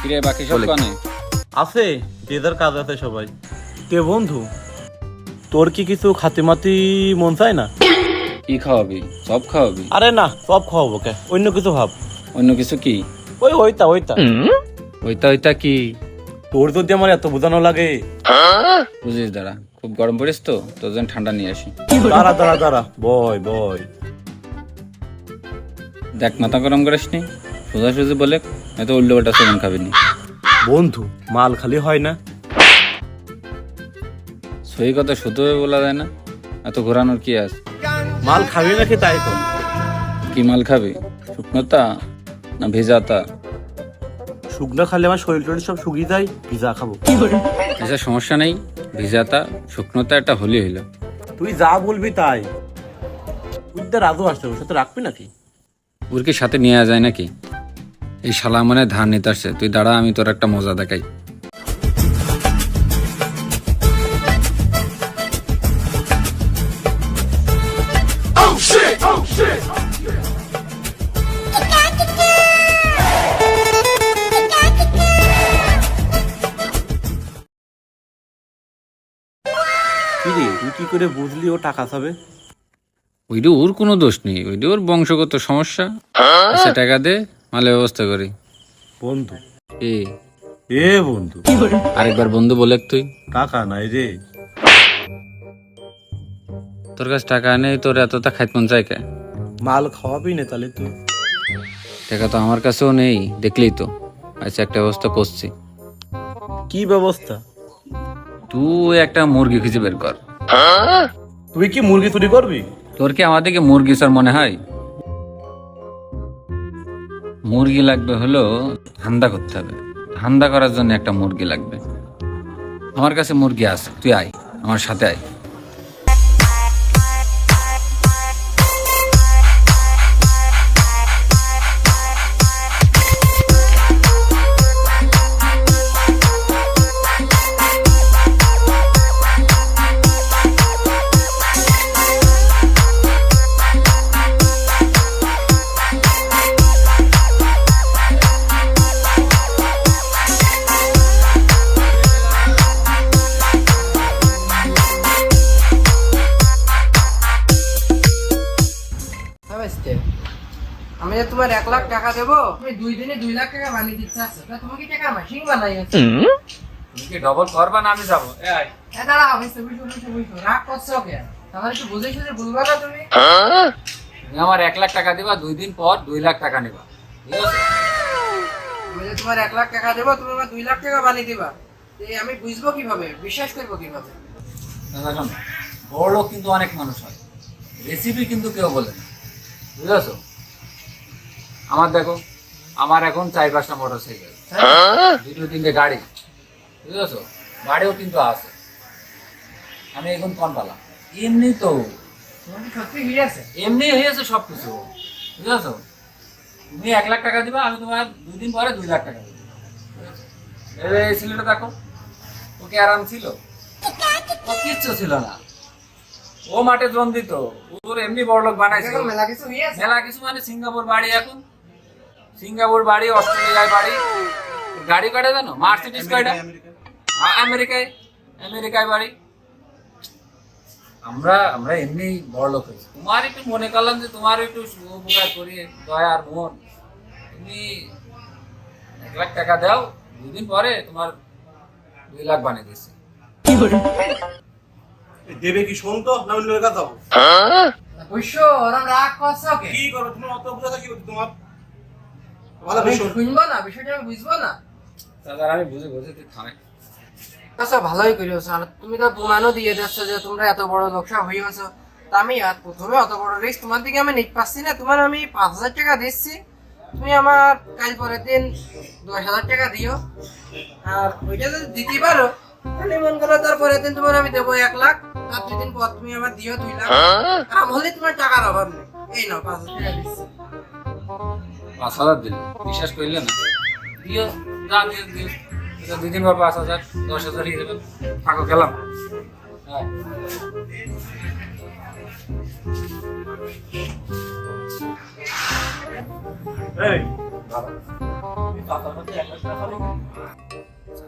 কিরে বাকি সব কানে আছে, যে যার কাজ আছে সবাই। কে বন্ধু, তোর কি কিছু খাতিমাতি মন চায় না? কি খাওয়াবি? সব খাওয়াবি? আরে না, সব খাওয়াবো কে, অন্য কিছু ভাব। অন্য কিছু কি? ওইটা ওইটা ওইটা কি? তোর যদি আমার এত বোঝানো লাগে। বুঝিস, দাঁড়া, খুব গরম পড়িস তো, তোর জন্য ঠান্ডা নিয়ে আসি। দাঁড়া, বয়। দেখ, মাথা গরম করিস নি, সোজাসুজি বলে, হয়তো উল্টো পাল্টা সেবন খাবি নি। বন্ধু, মাল খালি হয় না। সই কথা শুধু বলা যায় না, এত ঘোরানোর কি আছে? মাল খাবি নাকি তাই তো? কি মাল খাবি? শুকনোতা না ভেজাতা? শুকনো খালি আমার শরীর টরীর সব শুকিয়ে যায়, ভিজা খাবো। আচ্ছা, সমস্যা নেই, ভিজাতা শুকনোতা একটা হলি হইল। তুই যা বলবি তাই। তুই তো রাজু আসতে হবে, সাথে রাখবি নাকি? ওর কি সাথে নিয়ে যায় নাকি? এই শালা মানে ধান নিতে আসছে। তুই দাঁড়া, আমি তোর একটা মজা দেখাই। কি রে, তুই কি করে বুঝলি ও টাকা খাবে? ওইটা ওর কোনো দোষ নেই, ওইটা ওর বংশগত সমস্যা। আচ্ছা, টাকা দে, মালের ব্যবস্থা করি। বন্ধু, এ বন্ধু, আরেকবার বন্ধু বলে তুই। টাকা নাই রে। তোর কাছে টাকা নেই, তোর এতটা খাইতে মন চাই কে? মাল খাওয়াবি না তাহলে তুই? টাকা তো আমার কাছেও নেই, দেখলি তো। আচ্ছা, একটা ব্যবস্থা করছি। কি ব্যবস্থা? তুই একটা মুরগি খুঁজে বের কর। তুই কি মুরগি চুরি করবি? তোর কি আমাদেরকে মুরগি স্যার মনে হয়? মুরগি লাগবে হলো, ধান্দা করতে হবে। ধান্দা করার জন্য একটা মুরগি লাগবে। আমার কাছে মুরগি আছে, তুই আয়, আমার সাথে আয়। আমি যে তোমার 1,00,000 টাকা দেবো, তুমি 2 দিনে 2 লাখ টাকা বানিয়ে দিচ্ছ। তোমাকে টাকা মাসিং বানাই আছে। তুমি কি ডবল করবা না আমি যাবো? দাঁড়াও, বুঝছো রাগ করছো কে? আমার একটু বুঝে শুনে বলবা না তুমি? তুমি আমার 1,00,000 টাকা দিবা, 2 দিন পর 2 লাখ টাকা নেবা, ঠিক আছে? আমি যে তোমার 1,00,000 টাকা দেবো, তুমি আমার 2 লাখ টাকা বানিয়ে দিবা। আমি বুঝবো কিভাবে, বিশ্বাস করবো কিভাবে? দেখুন, বড় লোক কিন্তু অনেক মানুষ হয়, রেসিপি কিন্তু কেউ বলে না, বুঝেছো? আমার দেখো, আমার এখন 4-5টা মোটর সাইকেল, 2-3টে গাড়ি, বুঝেছো? গাড়িও কিন্তু আছে। আমি এখন কোন পালা? এমনি তো তোমার কি সত্যি হয়ে আছে? এমনি হয়েছে সবকিছু, বুঝেছো? তুমি 1,00,000 টাকা দিবা, আমি তোমার 2 দিন পরে 2 লাখ টাকা দেবো। এই ছেলেটা দেখো, ওকে আরাম ছিল? ও কিচ্ছু ছিল না, ও মাঠে জন দিত, ওর এমনি বড় লোক বানাইছে। মেলা কিছু হয়ে আছে? মেলা কিছু মানে সিঙ্গাপুর বাড়ি, এখন সিঙ্গাপুর বাড়ি, অস্ট্রেলিয়ায় বাড়ি। গাড়ি কয়টা জানো? মার্সিডিজ কয়টা? আমেরিকায় বাড়ি। আমরা এমনি বড় লোক হয়েছি। তোমার একটু মনে করলাম যে তোমার একটু উপকার করি, দয়ার মন। তুমি 1,00,000 টাকা দাও, 2 দিন পরে তোমার 2 লাখ বানিয়ে দিচ্ছি। দেবে কি শোন তো, না অন্য কথা যাবো? বুঝছো, ওরম রাগ করছো কে? কি করো তুমি? অত বুঝাতে কি তোমার? আমি শুনবো না, বিষয়টা আমি বুঝবো না। দাদা, আমি বুঝে তুই থামে। আচ্ছা, ভালোই করিস। আর তুমি তো প্রমাণও দিয়ে দিচ্ছ যে তোমরা এত বড় লোকসা হয়ে গেছো। তা আমি আর প্রথমে অত বড় রিস্ক তোমার দিকে আমি নিতে পারছি না। তোমার আমি 5,000 টাকা দিচ্ছি, তুমি আমার কাল পরের দিন 10,000 টাকা দিও। আর ওইটা যদি দিতে পারো, তাহলে মন করো তারপরের দিন তোমার আমি দেবো 1,00,000। তার 2 দিন পর তুমি আমার দিও 2 লাখ। আরাম হলে তোমার টাকার অভাব নেই। এই নাও 5,000 টাকা দিচ্ছি। 5,000 দিল, বিশ্বাস করলে না? দিও, যা দিও। 2 দিন পর 5,000, 10,000 হয়ে যাবে। থাকো, গেলাম। হ্যাঁ, এই বাবা, তুমি 5,000 টাকা 1,00,000 টাকা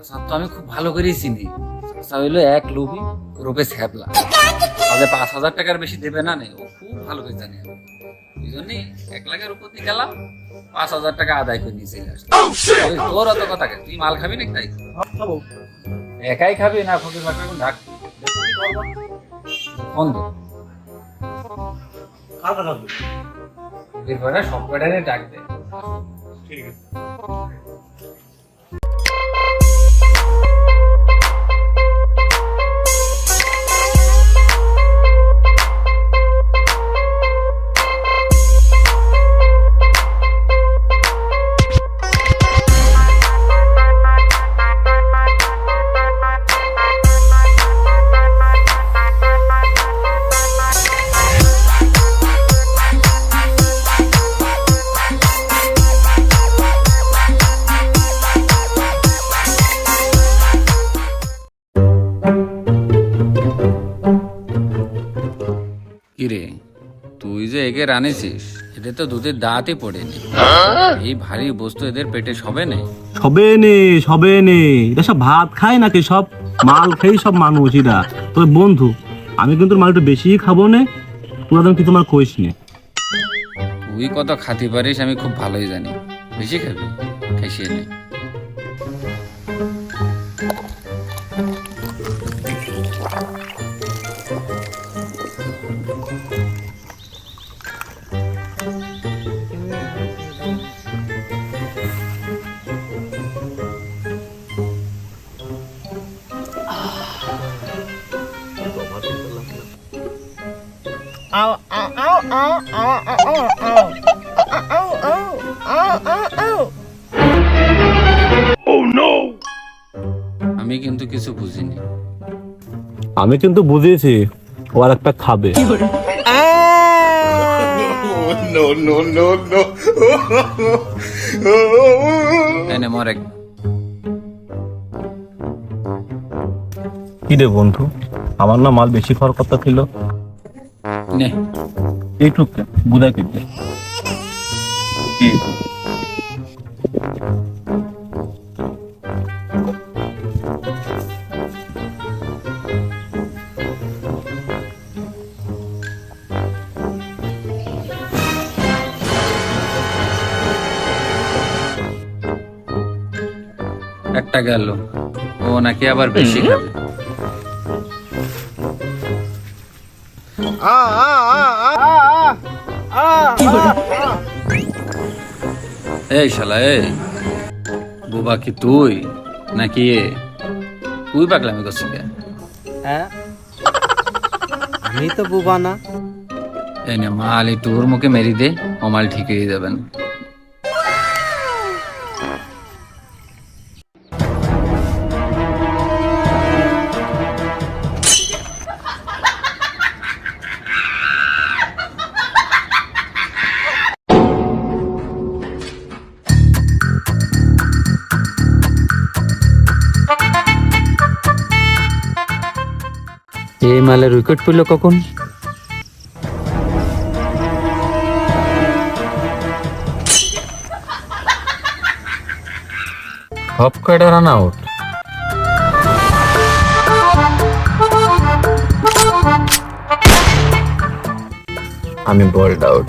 চাচা তো আমি খুব ভালো করেই চিনি। চাচা হইলো এক লোভী, রূপে ছ্যাবলা, তাহলে 5,000 টাকার বেশি দেবে না নেই, ও খুব ভালো করে জানি আমি। এই জন্যই 1 লাখের উপর দিয়ে গেলাম, 5,000 টাকা আদায় করে নিয়ে চলে আসলাম। ওই তোর অত কথা কেন, তুই মাল খাবি নাকি? তাই একাই খাবি না ফকির ফাঁকা এখন ডাক ফোন দে, এরপরে সব কটারে ডাক দে। ঠিক আছে। কিরে, তুই যে একে রানেছিস, এটা তো দুধের দাঁতই পড়েনি। এই ভারী বস্তু এদের পেটে সবে নেই। সবে নে এটা সব ভাত খায় নাকি? সব মাল খেয়ে সব মানুষ এরা। তোর বন্ধু, আমি কিন্তু মাল একটু বেশি খাবো না, তোরা কি তোমার কইস নে। তুই কত খাতে পারিস আমি খুব ভালোই জানি, বেশি খাবি খাইছিয়ে নে। আমি কিন্তু কিছু বুঝিনি। আমি কিন্তু বুঝিয়েছি ও আর একটা খাবে। এনে মরে। কি রে বন্ধু, আমার না মাল বেশি খাওয়ার কথা ছিল। নে এইটুকু বুঝাই কিনতে একটা গেল, ও নাকি আবার বেশি খাবে। এই শালা, এই বুবা কি তুই নাকি এ? তুই পাগলামি করছিস কেন? হ্যাঁ, আমি তো বুবা না। এই নে মাল, একটু ওর মুখে মেরি দে, ও মাল ঠিক হয়ে যাবেন। এই মালের উইকেট পড়লো কখন? সব কয়টা রান আউট। আমি বলড আউট।